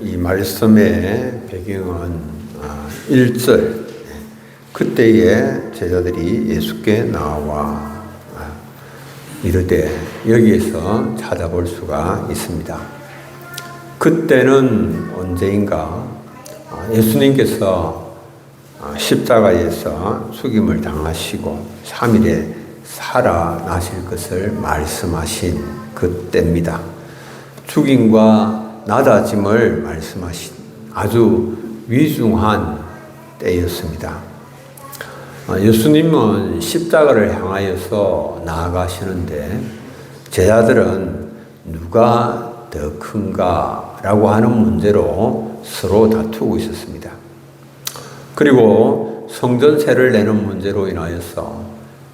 이 말씀의 배경은 1절 그때에 제자들이 예수께 나와 이르되 여기에서 찾아볼 수가 있습니다. 그때는 언제인가 예수님께서 십자가에서 죽임을 당하시고 3일에 살아나실 것을 말씀하신 그때입니다. 죽임과 낮아짐을 말씀하신 아주 위중한 때였습니다. 예수님은 십자가를 향하여서 나아가시는데 제자들은 누가 더 큰가 라고 하는 문제로 서로 다투고 있었습니다. 그리고 성전세를 내는 문제로 인하여서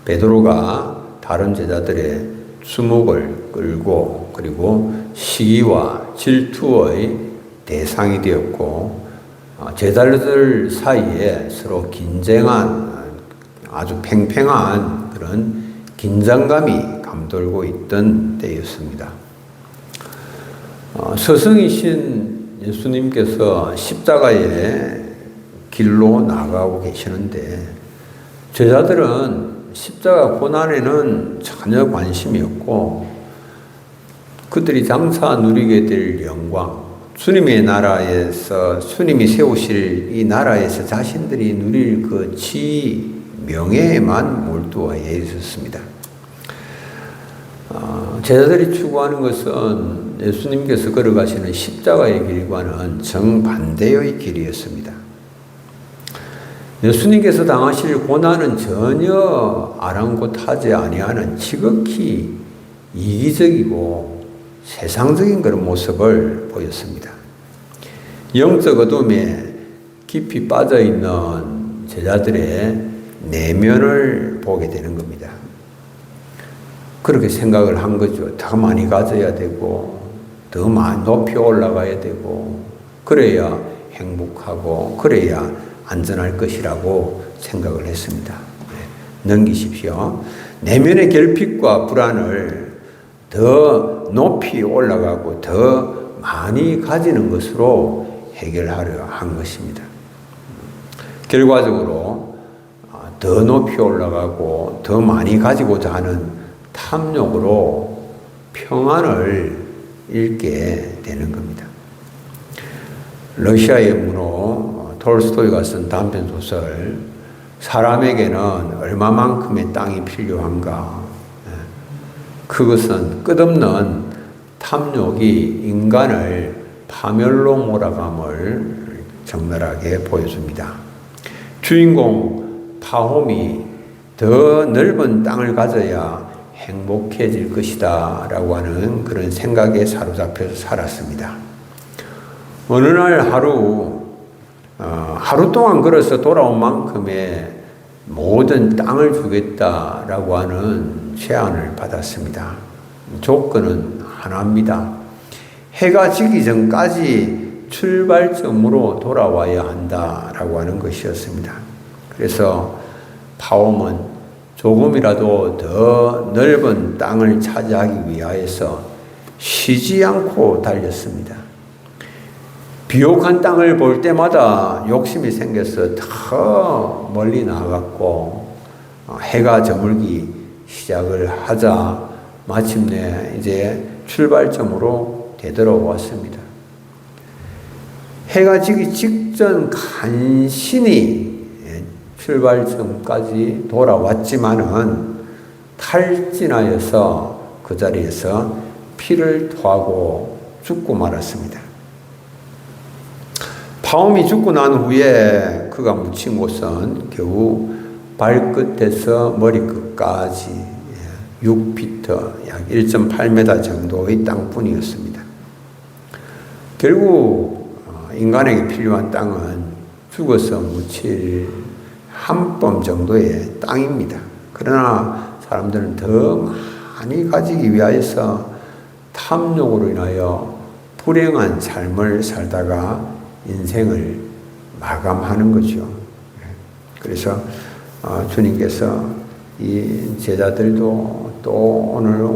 베드로가 다른 제자들의 주목을 끌고 그리고 시기와 질투의 대상이 되었고 제자들 사이에 서로 긴장한 아주 팽팽한 그런 긴장감이 감돌고 있던 때였습니다. 스승이신 예수님께서 십자가의 길로 나가고 계시는데 제자들은 십자가 고난에는 전혀 관심이 없고 그들이 장차 누리게 될 영광, 주님의 나라에서 주님이 세우실 이 나라에서 자신들이 누릴 그 지위, 명예에만 몰두하여 있었습니다. 제자들이 추구하는 것은 예수님께서 걸어가시는 십자가의 길과는 정반대의 길이었습니다. 예수님께서 당하실 고난은 전혀 아랑곳하지 아니하는 지극히 이기적이고 세상적인 그런 모습을 보였습니다. 영적 어둠에 깊이 빠져있는 제자들의 내면을 보게 되는 겁니다. 그렇게 생각을 한 거죠. 더 많이 가져야 되고 더 높이 올라가야 되고 그래야 행복하고 그래야 안전할 것이라고 생각을 했습니다. 넘기십시오. 내면의 결핍과 불안을 더 높이 올라가고 더 많이 가지는 것으로 해결하려 한 것입니다. 결과적으로 더 높이 올라가고 더 많이 가지고자 하는 탐욕으로 평안을 잃게 되는 겁니다. 러시아의 문호 톨스토이가 쓴 단편소설 사람에게는 얼마만큼의 땅이 필요한가? 그것은 끝없는 탐욕이 인간을 파멸로 몰아감을 적나라하게 보여줍니다. 주인공 파홈이 더 넓은 땅을 가져야 행복해질 것이다 라고 하는 그런 생각에 사로잡혀서 살았습니다. 어느 날 하루 동안 걸어서 돌아온 만큼의 모든 땅을 주겠다라고 하는 제안을 받았습니다. 조건은 하나입니다. 해가 지기 전까지 출발점으로 돌아와야 한다라고 하는 것이었습니다. 그래서 파옴은 조금이라도 더 넓은 땅을 차지하기 위하여서 쉬지 않고 달렸습니다. 비옥한 땅을 볼 때마다 욕심이 생겨서 더 멀리 나갔고 해가 저물기 시작을 하자 마침내 이제 출발점으로 되돌아왔습니다. 해가 지기 직전 간신히 출발점까지 돌아왔지만은 탈진하여서 그 자리에서 피를 토하고 죽고 말았습니다. 파옴이 죽고 난 후에 그가 묻힌 곳은 겨우 발끝에서 머리끝까지 6피트, 약 1.8m 정도의 땅뿐이었습니다. 결국 인간에게 필요한 땅은 죽어서 묻힐 한 뼘 정도의 땅입니다. 그러나 사람들은 더 많이 가지기 위하여서 탐욕으로 인하여 불행한 삶을 살다가 인생을 마감하는 거죠. 그래서 주님께서 이 제자들도 또 오늘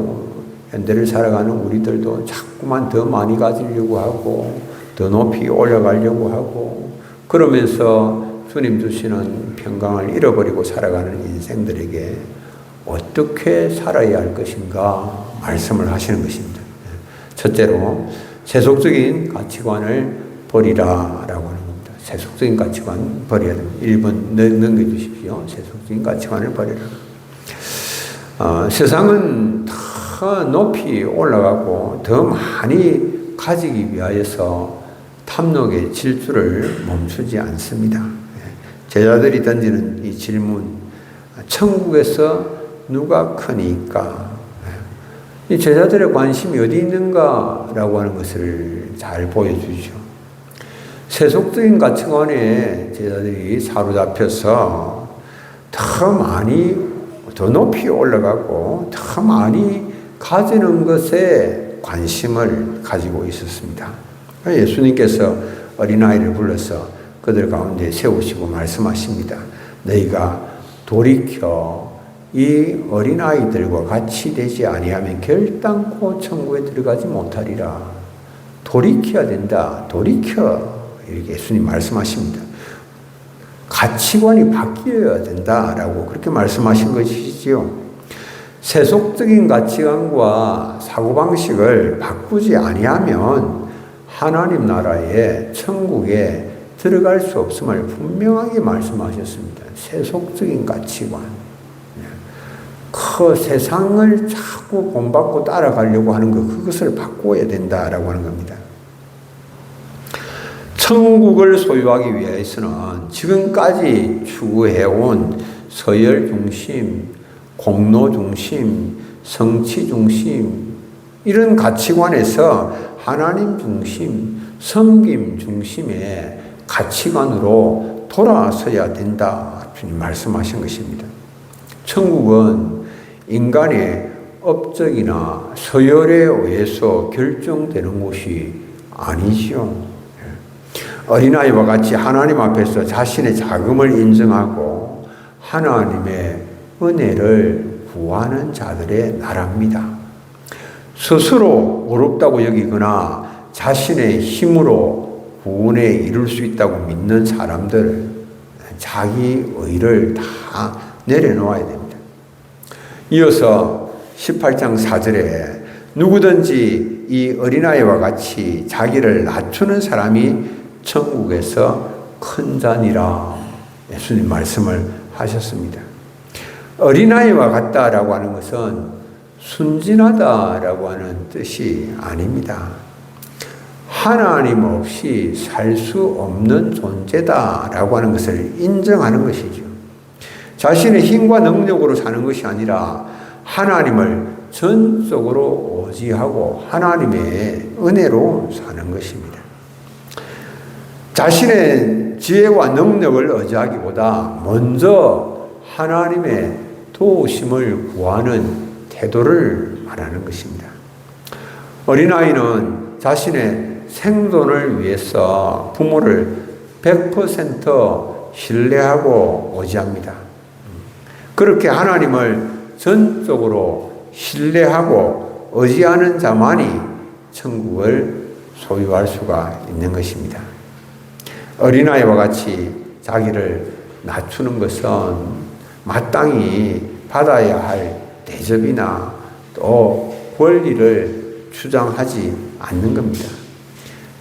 현대를 살아가는 우리들도 자꾸만 더 많이 가지려고 하고 더 높이 올라가려고 하고 그러면서 주님 주시는 평강을 잃어버리고 살아가는 인생들에게 어떻게 살아야 할 것인가 말씀을 하시는 것입니다. 첫째로 세속적인 가치관을 버리라 라고 하는 겁니다. 세속적인 가치관 버려야 됩니다. 1번 넘겨주십시오. 세속적인 가치관을 버리라. 세상은 더 높이 올라가고 더 많이 가지기 위하여서 탐욕의 질주를 멈추지 않습니다. 제자들이 던지는 이 질문, 천국에서 누가 크니까? 이 제자들의 관심이 어디 있는가라고 하는 것을 잘 보여주죠. 세속적인 가치관에 제자들이 사로잡혀서 더 높이 올라가고 더 많이 가지는 것에 관심을 가지고 있었습니다. 예수님께서 어린아이를 불러서 그들 가운데 세우시고 말씀하십니다. 너희가 돌이켜 이 어린아이들과 같이 되지 아니하면 결단코 천국에 들어가지 못하리라. 돌이켜야 된다. 돌이켜. 이렇게 예수님 말씀하십니다. 가치관이 바뀌어야 된다라고 그렇게 말씀하신 것이지요. 세속적인 가치관과 사고방식을 바꾸지 아니하면 하나님 나라의 천국에 들어갈 수 없음을 분명하게 말씀하셨습니다. 세속적인 가치관. 그 세상을 자꾸 본받고 따라가려고 하는 것, 그것을 바꿔야 된다라고 하는 겁니다. 천국을 소유하기 위해서는 지금까지 추구해온 서열 중심, 공로 중심, 성취 중심, 이런 가치관에서 하나님 중심, 섬김 중심의 가치관으로 돌아서야 된다. 주님 말씀하신 것입니다. 천국은 인간의 업적이나 서열에 의해서 결정되는 곳이 아니지요. 어린아이와 같이 하나님 앞에서 자신의 자금을 인정하고 하나님의 은혜를 구하는 자들의 나라입니다. 스스로 어렵다고 여기거나 자신의 힘으로 구원에 이룰 수 있다고 믿는 사람들, 자기 의를 다 내려놓아야 됩니다. 이어서 18장 4절에 누구든지 이 어린아이와 같이 자기를 낮추는 사람이 천국에서 큰 자니라. 예수님 말씀을 하셨습니다. 어린아이와 같다라고 하는 것은 순진하다라고 하는 뜻이 아닙니다. 하나님 없이 살 수 없는 존재다라고 하는 것을 인정하는 것이죠. 자신의 힘과 능력으로 사는 것이 아니라 하나님을 전적으로 의지하고 하나님의 은혜로 사는 것입니다. 자신의 지혜와 능력을 의지하기보다 먼저 하나님의 도우심을 구하는 태도를 말하는 것입니다. 어린아이는 자신의 생존을 위해서 부모를 100% 신뢰하고 의지합니다. 그렇게 하나님을 전적으로 신뢰하고 의지하는 자만이 천국을 소유할 수가 있는 것입니다. 어린아이와 같이 자기를 낮추는 것은 마땅히 받아야 할 대접이나 또 권리를 주장하지 않는 겁니다.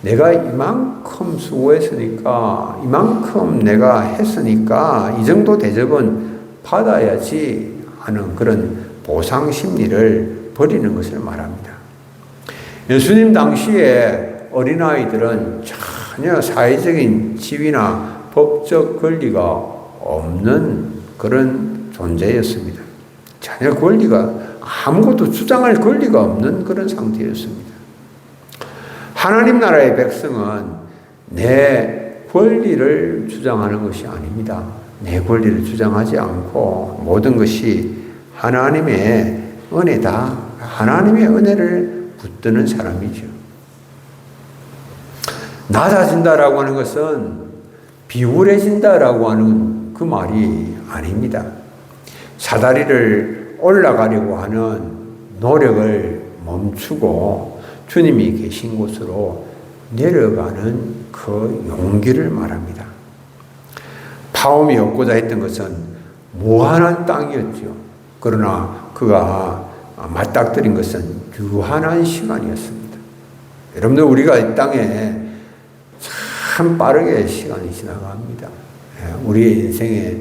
내가 이만큼 수고했으니까, 이만큼 내가 했으니까 이 정도 대접은 받아야지 하는 그런 보상 심리를 버리는 것을 말합니다. 예수님 당시에 어린아이들은 전혀 사회적인 지위나 법적 권리가 없는 그런 존재였습니다. 전혀 권리가, 아무것도 주장할 권리가 없는 그런 상태였습니다. 하나님 나라의 백성은 내 권리를 주장하는 것이 아닙니다. 내 권리를 주장하지 않고 모든 것이 하나님의 은혜다. 하나님의 은혜를 붙드는 사람이죠. 낮아진다라고 하는 것은 비굴해진다라고 하는 그 말이 아닙니다. 사다리를 올라가려고 하는 노력을 멈추고 주님이 계신 곳으로 내려가는 그 용기를 말합니다. 파움이 얻고자 했던 것은 무한한 땅이었죠. 그러나 그가 맞닥뜨린 것은 유한한 시간이었습니다. 여러분들, 우리가 이 땅에 참 빠르게 시간이 지나갑니다. 우리의 인생에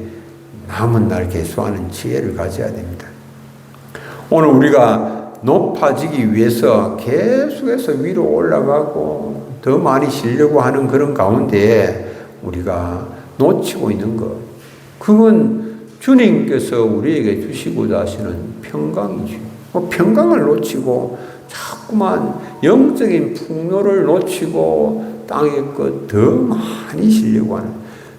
남은 날 계수하는 지혜를 가져야 됩니다. 오늘 우리가 높아지기 위해서 계속해서 위로 올라가고 더 많이 쉬려고 하는 그런 가운데 우리가 놓치고 있는 것, 그건 주님께서 우리에게 주시고자 하시는 평강이죠. 평강을 놓치고 자꾸만 영적인 풍요를 놓치고 땅의 것 더 많이 쉬려고 하는,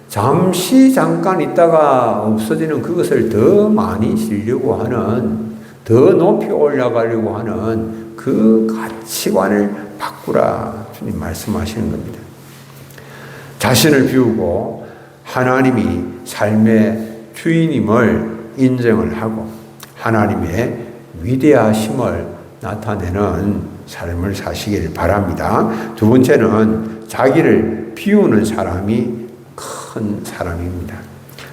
잠깐 있다가 없어지는 그것을 더 많이 쉬려고 하는, 더 높이 올라가려고 하는 그 가치관을 바꾸라 주님 말씀하시는 겁니다. 자신을 비우고 하나님이 삶의 주인임을 인정을 하고 하나님의 위대하심을 나타내는 삶을 사시길 바랍니다. 두 번째는 자기를 비우는 사람이 큰 사람입니다.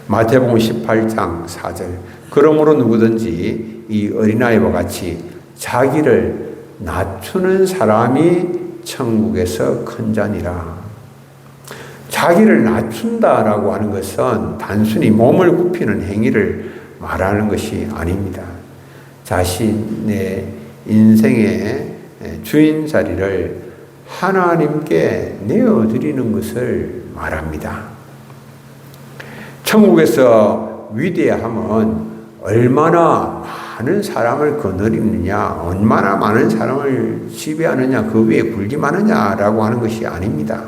마태복음 18장 4절, 그러므로 누구든지 이 어린아이와 같이 자기를 낮추는 사람이 천국에서 큰 자니라. 자기를 낮춘다라고 하는 것은 단순히 몸을 굽히는 행위를 말하는 것이 아닙니다. 자신의 인생의 주인 자리를 하나님께 내어드리는 것을 말합니다. 천국에서 위대함은 얼마나 많은 사람을 거느리느냐, 얼마나 많은 사람을 지배하느냐, 그 위에 군림하느냐라고 하는 것이 아닙니다.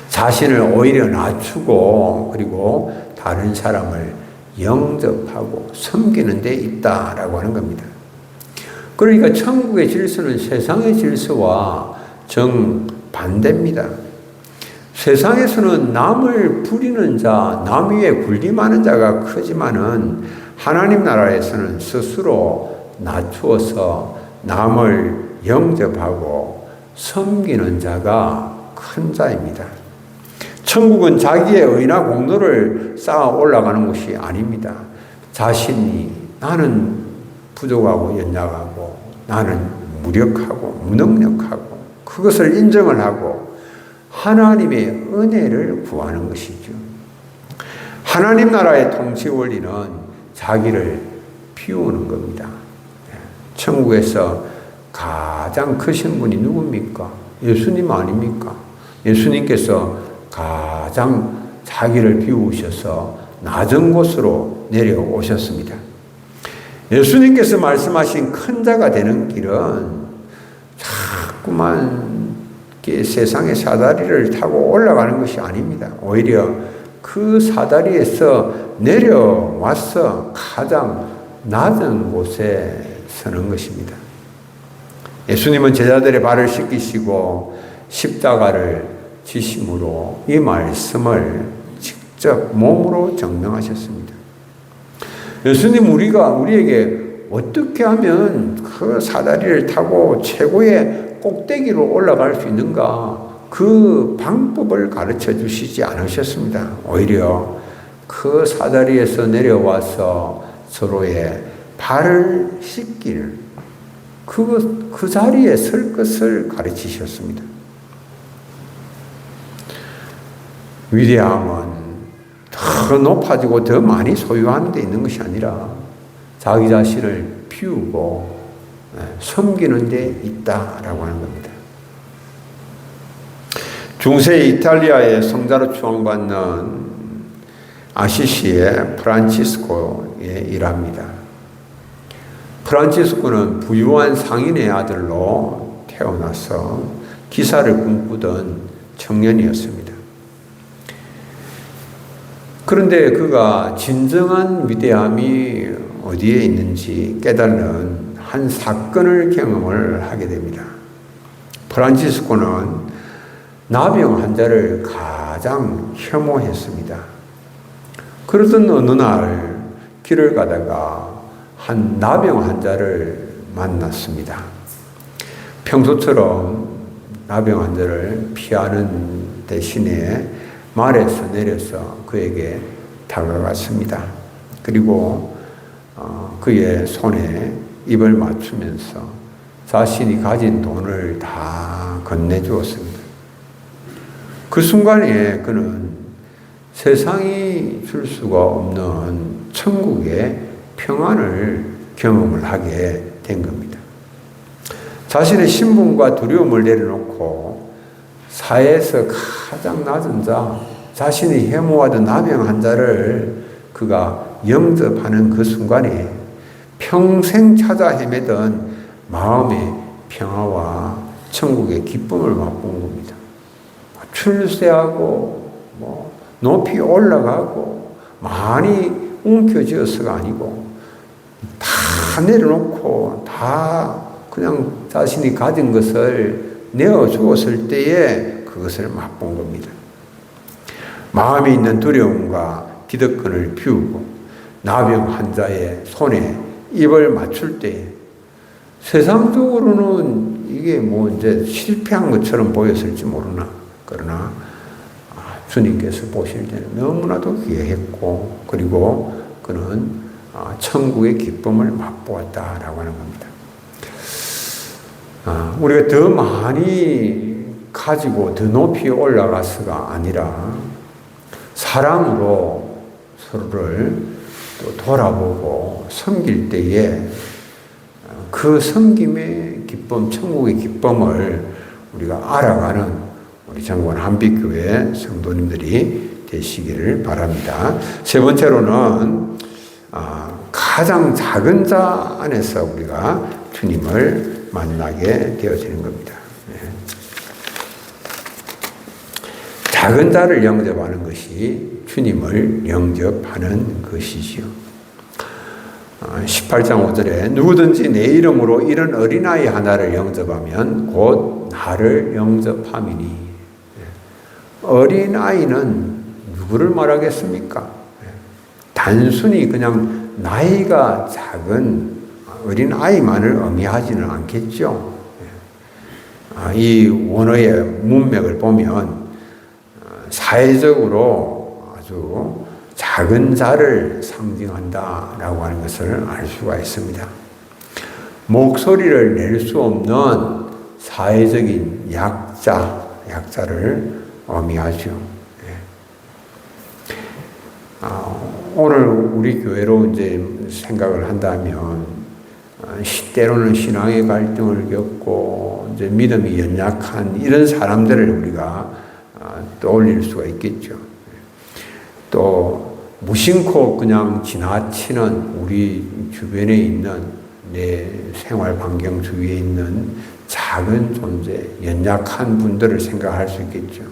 자신을 오히려 낮추고 그리고 다른 사람을 영접하고 섬기는 데 있다라고 하는 겁니다. 그러니까 천국의 질서는 세상의 질서와 정반대입니다. 세상에서는 남을 부리는 자, 남 위에 군림하는 자가 크지만은 하나님 나라에서는 스스로 낮추어서 남을 영접하고 섬기는 자가 큰 자입니다. 천국은 자기의 의나 공로를 쌓아 올라가는 것이 아닙니다. 자신이 나는 부족하고 연약하고 나는 무력하고 무능력하고 그것을 인정을 하고 하나님의 은혜를 구하는 것이죠. 하나님 나라의 통치 원리는 자기를 비우는 겁니다. 천국에서 가장 크신 분이 누굽니까? 예수님 아닙니까? 예수님께서 가장 자기를 비우셔서 낮은 곳으로 내려오셨습니다. 예수님께서 말씀하신 큰 자가 되는 길은 자꾸만 세상의 사다리를 타고 올라가는 것이 아닙니다. 오히려 그 사다리에서 내려와서 가장 낮은 곳에 서는 것입니다. 예수님은 제자들의 발을 씻기시고 십자가를 지심으로 이 말씀을 직접 몸으로 증명하셨습니다. 예수님 우리에게 어떻게 하면 그 사다리를 타고 최고의 꼭대기로 올라갈 수 있는가, 그 방법을 가르쳐 주시지 않으셨습니다. 오히려 그 사다리에서 내려와서 서로의 발을 씻기를, 그 자리에 설 것을 가르치셨습니다. 위대함은 더 높아지고 더 많이 소유하는 데 있는 것이 아니라 자기 자신을 비우고 섬기는 데 있다라고 하는 겁니다. 중세 이탈리아의 성자로 추앙받는 아시시의 프란치스코의 일화입니다. 프란치스코는 부유한 상인의 아들로 태어나서 기사를 꿈꾸던 청년이었습니다. 그런데 그가 진정한 위대함이 어디에 있는지 깨닫는 한 사건을 경험을 하게 됩니다. 프란치스코는 나병 환자를 가장 혐오했습니다. 그러던 어느 날 길을 가다가 한 나병 환자를 만났습니다. 평소처럼 나병 환자를 피하는 대신에 말에서 내려서 그에게 다가갔습니다. 그리고 그의 손에 입을 맞추면서 자신이 가진 돈을 다 건네주었습니다. 그 순간에 그는 세상이 줄 수가 없는 천국의 평안을 경험을 하게 된 겁니다. 자신의 신분과 두려움을 내려놓고 사회에서 가장 낮은 자, 자신이 혐오하던 나병 환자를 그가 영접하는 그 순간에 평생 찾아 헤매던 마음의 평화와 천국의 기쁨을 맛본 겁니다. 출세하고 높이 올라가고 많이 움켜쥐어서가 아니고 다 내려놓고 다 그냥 자신이 가진 것을 내어주었을 때에 그것을 맛본 겁니다. 마음에 있는 두려움과 기득권을 비우고 나병 환자의 손에 입을 맞출 때 세상적으로는 이게 이제 실패한 것처럼 보였을지 모르나 그러나 주님께서 보실 때는 너무나도 귀했고 그리고 그는 천국의 기쁨을 맛보았다라고 하는 겁니다. 우리가 더 많이 가지고 더 높이 올라가서가 아니라 사랑으로 서로를 또 돌아보고 섬길 때에 그 섬김의 기쁨, 천국의 기쁨을 우리가 알아가는 우리 정권 한빛교회 성도님들이 되시기를 바랍니다. 세 번째로는 가장 작은 자 안에서 우리가 주님을 만나게 되어지는 겁니다. 작은 자를 영접하는 것이 주님을 영접하는 것이지요. 18장 5절에 누구든지 내 이름으로 이런 어린아이 하나를 영접하면 곧 나를 영접함이니. 어린아이는 누구를 말하겠습니까? 단순히 그냥 나이가 작은 어린아이만을 의미하지는 않겠죠. 이 원어의 문맥을 보면 사회적으로 아주 작은 자를 상징한다라고 하는 것을 알 수가 있습니다. 목소리를 낼 수 없는 사회적인 약자를 의미하죠. 오늘 우리 교회로 이제 생각을 한다면 때로는 신앙의 갈등을 겪고 이제 믿음이 연약한 이런 사람들을 우리가 떠올릴 수가 있겠죠. 또 무심코 그냥 지나치는 우리 주변에 있는 내 생활 반경 주위에 있는 작은 존재, 연약한 분들을 생각할 수 있겠죠.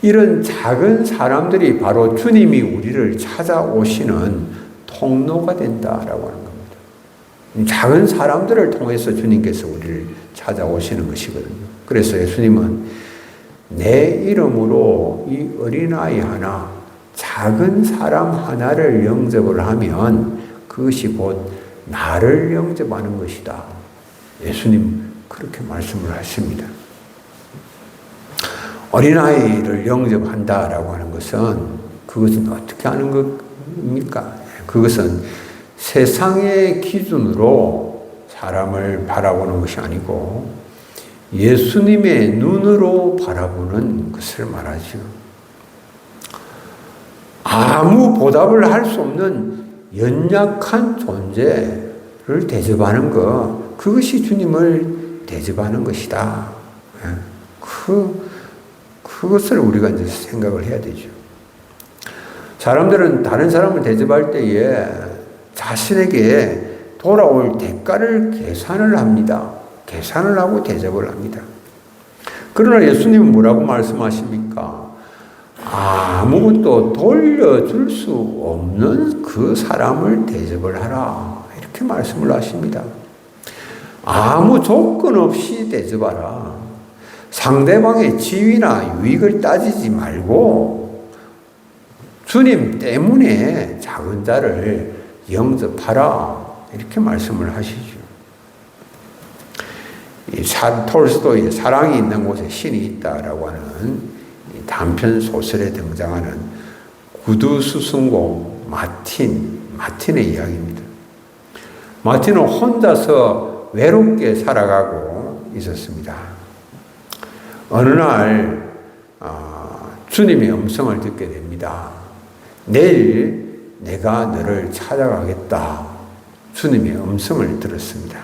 이런 작은 사람들이 바로 주님이 우리를 찾아오시는 통로가 된다라고 하는 겁니다. 작은 사람들을 통해서 주님께서 우리를 찾아오시는 것이거든요. 그래서 예수님은 내 이름으로 이 어린아이 하나, 작은 사람 하나를 영접을 하면 그것이 곧 나를 영접하는 것이다. 예수님 그렇게 말씀을 하십니다. 어린아이를 영접한다라고 하는 것은 그것은 어떻게 하는 겁니까? 그것은 세상의 기준으로 사람을 바라보는 것이 아니고 예수님의 눈으로 바라보는 것을 말하죠. 아무 보답을 할 수 없는 연약한 존재를 대접하는 것, 그것이 주님을 대접하는 것이다. 그것을 우리가 이제 생각을 해야 되죠. 사람들은 다른 사람을 대접할 때에 자신에게 돌아올 대가를 계산을 합니다. 계산을 하고 대접을 합니다. 그러나 예수님은 뭐라고 말씀하십니까? 아무것도 돌려줄 수 없는 그 사람을 대접을 하라. 이렇게 말씀을 하십니다. 아무 조건 없이 대접하라. 상대방의 지위나 유익을 따지지 말고 주님 때문에 작은 자를 영접하라. 이렇게 말씀을 하시죠. 톨스토이의 사랑이 있는 곳에 신이 있다라고 하는 단편 소설에 등장하는 구두수승공 마틴의 이야기입니다. 마틴은 혼자서 외롭게 살아가고 있었습니다. 어느 날 주님의 음성을 듣게 됩니다. 내일 내가 너를 찾아가겠다. 주님의 음성을 들었습니다.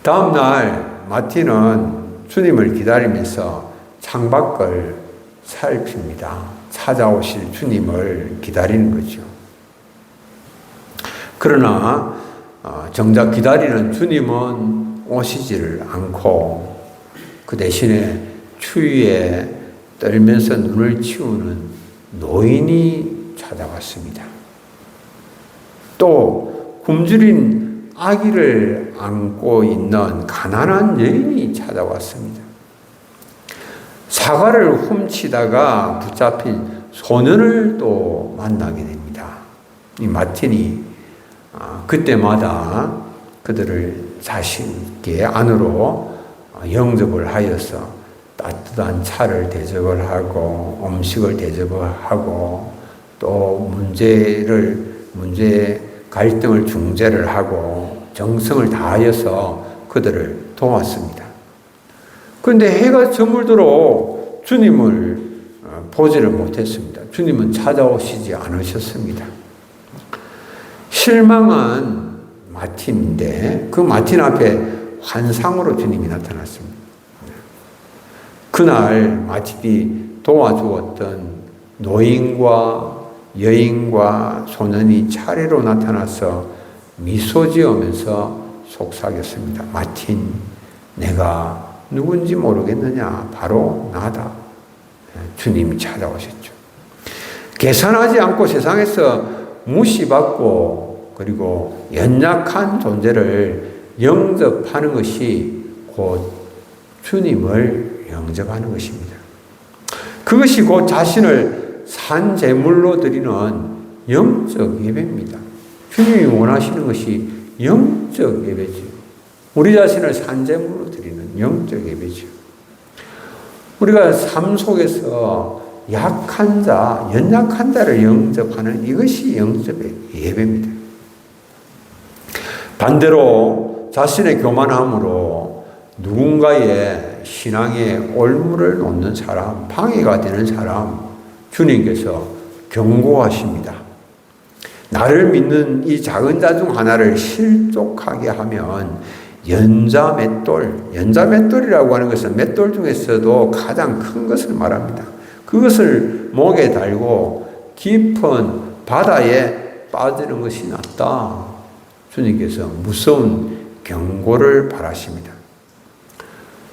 다음 날 마틴은 주님을 기다리면서 창밖을 살핍니다. 찾아오실 주님을 기다리는 거죠. 그러나 정작 기다리는 주님은 오시지를 않고 그 대신에 추위에 떨면서 눈을 치우는 노인이 찾아왔습니다. 또 굶주린 아기를 안고 있는 가난한 여인이 찾아왔습니다. 사과를 훔치다가 붙잡힌 소년을 또 만나게 됩니다. 이 마틴이 그때마다 그들을 자신께 안으로 영접을 하여서 따뜻한 차를 대접을 하고 음식을 대접을 하고 또 갈등을 중재를 하고 정성을 다하여서 그들을 도왔습니다. 그런데 해가 저물도록 주님을 보지를 못했습니다. 주님은 찾아오시지 않으셨습니다. 실망한 마틴인데 그 마틴 앞에 환상으로 주님이 나타났습니다. 그날 마틴이 도와주었던 노인과 여인과 소년이 차례로 나타나서 미소 지으면서 속삭였습니다. 마틴, 내가 누군지 모르겠느냐? 바로 나다. 주님이 찾아오셨죠. 계산하지 않고 세상에서 무시받고 그리고 연약한 존재를 영접하는 것이 곧 주님을 영접하는 것입니다. 그것이 곧 자신을 산제물로 드리는 영적 예배입니다. 주님이 원하시는 것이 영적 예배죠. 우리 자신을 산제물로 드리는 영적 예배죠. 우리가 삶 속에서 약한 자, 연약한 자를 영접하는 이것이 영적 예배입니다. 반대로 자신의 교만함으로 누군가의 신앙에 올무를 놓는 사람, 방해가 되는 사람, 주님께서 경고하십니다. 나를 믿는 이 작은 자 중 하나를 실족하게 하면 연자맷돌이라고 하는 것은 맷돌 중에서도 가장 큰 것을 말합니다. 그것을 목에 달고 깊은 바다에 빠지는 것이 낫다. 주님께서 무서운 경고를 바라십니다.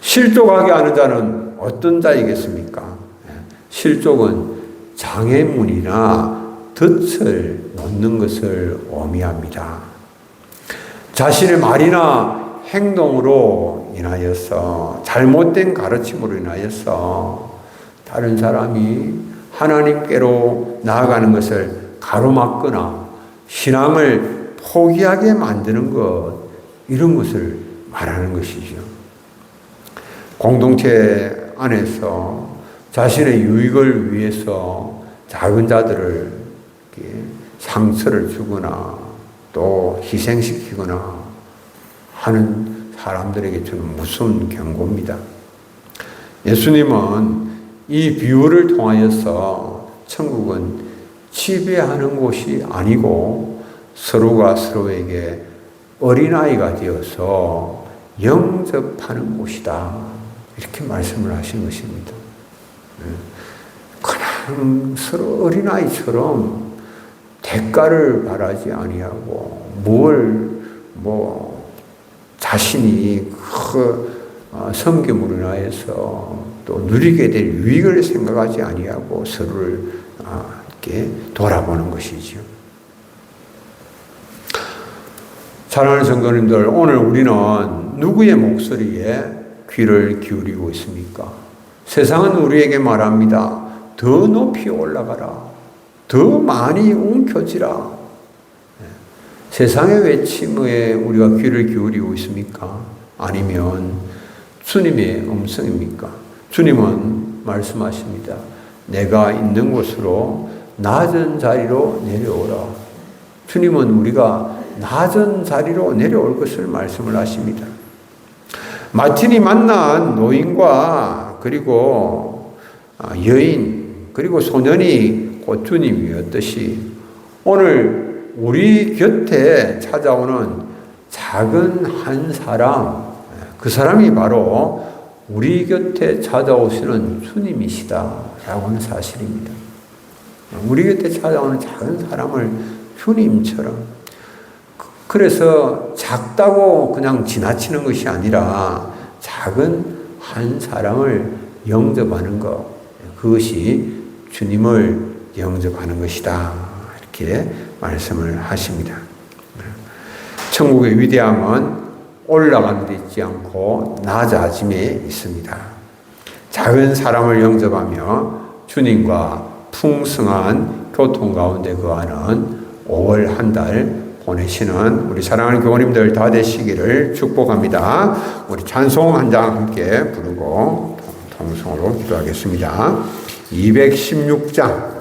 실족하게 하는 자는 어떤 자이겠습니까? 실족은 장애물이나 덫을 놓는 것을 의미합니다. 자신의 말이나 행동으로 인하여서 잘못된 가르침으로 인하여서 다른 사람이 하나님께로 나아가는 것을 가로막거나 신앙을 포기하게 만드는 것, 이런 것을 말하는 것이죠. 공동체 안에서 자신의 유익을 위해서 작은 자들을 상처를 주거나 또 희생시키거나 하는 사람들에게 주는 무서운 경고입니다. 예수님은 이 비유를 통하여서 천국은 지배하는 곳이 아니고 서로가 서로에게 어린아이가 되어서 영접하는 곳이다. 이렇게 말씀을 하신 것입니다. 그냥 서로 어린아이처럼 대가를 바라지 아니하고 자신이 섬김으로 인하여서 또 누리게 될 유익을 생각하지 아니하고 서로를 이렇게 돌아보는 것이죠. 사랑하는 성도님들, 오늘 우리는 누구의 목소리에 귀를 기울이고 있습니까? 세상은 우리에게 말합니다. 더 높이 올라가라. 더 많이 움켜쥐라. 세상의 외침에 우리가 귀를 기울이고 있습니까? 아니면 주님의 음성입니까? 주님은 말씀하십니다. 내가 있는 곳으로 낮은 자리로 내려오라. 주님은 우리가 낮은 자리로 내려올 것을 말씀을 하십니다. 마틴이 만난 노인과 그리고 여인 그리고 소년이 곧 주님이었듯이 오늘 우리 곁에 찾아오는 작은 한 사람, 그 사람이 바로 우리 곁에 찾아오시는 주님이시다라고 하는 사실입니다. 우리 곁에 찾아오는 작은 사람을 주님처럼, 그래서 작다고 그냥 지나치는 것이 아니라 작은 한 사람을 영접하는 것, 그것이 주님을 영접하는 것이다, 이렇게 말씀을 하십니다. 천국의 위대함은 올라가는 데 있지 않고 낮아짐에 있습니다. 작은 사람을 영접하며 주님과 풍성한 교통 가운데 거하는 5월 한 달 보내시는 우리 사랑하는 교우님들 다 되시기를 축복합니다. 우리 찬송 한 장 함께 부르고 통성으로 기도하겠습니다. 216장